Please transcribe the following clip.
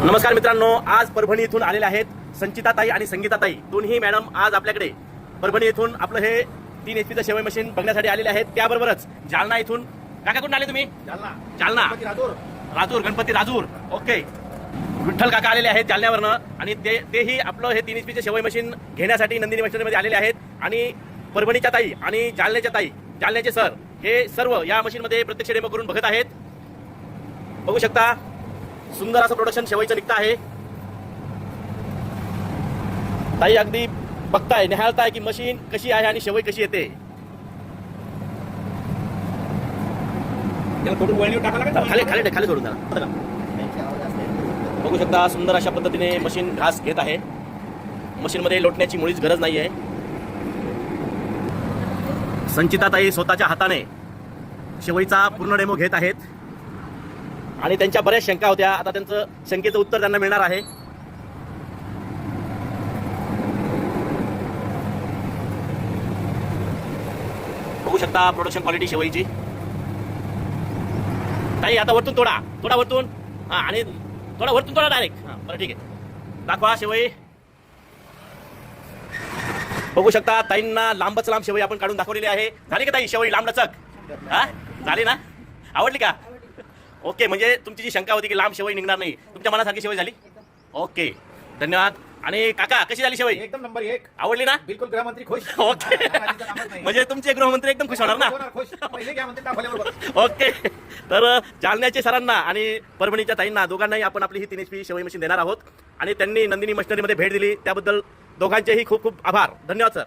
नमस्कार मित्रांनो, आज परभणी इथून आलेले आहेत संचिताताई आणि संगीताताई दोन्ही मॅडम आज आपल्याकडे परभणी इथून आपलं हे 3 HP शेवई मशीन बघण्यासाठी आलेले आहेत। त्याबरोबरच जालना इथून काका कुठून आले तुम्ही? जालना राजूर गणपती राजूर। ओके, विठ्ठल काका आलेले आहेत जालन्यावरनं आणि तेही आपलं हे 3 HP शेवई मशीन घेण्यासाठी नंदिनी मशिनरीमध्ये आलेले आहेत। आणि परभणीच्या ताई आणि जालन्याच्या ताई, जालन्याचे सर हे सर्व या मशीनमध्ये प्रत्यक्ष डेमो करून बघत आहेत। बघू शकता सुंदर असं प्रोडक्शन शेवईचं निघतं आहे। ताई अगदी बघताय, निहाळताय की मशीन कशी आहे आणि शेवई कशी येते। खाली खाली खाली सोडून द्या। बघू शकता सुंदर अशा पद्धतीने मशीन घास घेत आहे। मशीनमध्ये लोटण्याची मुळीच गरज नाही आहे। संचिताताई स्वतःच्या हाताने शेवईचा पूर्ण डेमो घेत आहेत आणि त्यांच्या बऱ्याच शंका होत्या। आता त्यांचं शंकेचं उत्तर त्यांना मिळणार आहे। बघू शकता प्रोडक्शन क्वालिटी शेवईची। ताई आता वरतून थोडा वरतून, आणि थोडा वरतून थोडा डायरेक्ट। बरं ठीक आहे, दाखवा शेवई। बघू शकता ताईंना लांबच लांब शेवई आपण काढून दाखवलेली आहे। झाली का ताई शेवई लांब लचक? झाली ना? आवडली का? ओके, म्हणजे तुमची जी शंका होती की लांब शेवई निघणार नाही, तुमच्या मनासारखी शेवई झाली। ओके, धन्यवाद। आणि काका कशी झाली शेवई? एकदम नंबर 1, आवडली ना? बिलकुल गृहमंत्री खुश। ओके, म्हणजे तुमचे गृहमंत्री एकदम खुश होणार ना? पहिले गृहमंत्री दाखवल्यावर। ओके, तर जालन्याचे सरांना आणि परभणीच्या ताईंना दोघांनाही आपण आपली ही 3 HP शेवई मशीन देणार आहोत आणि त्यांनी नंदिनी मशिनरीमध्ये भेट दिली त्याबद्दल दोघांचेही खूप खूप आभार। धन्यवाद सर।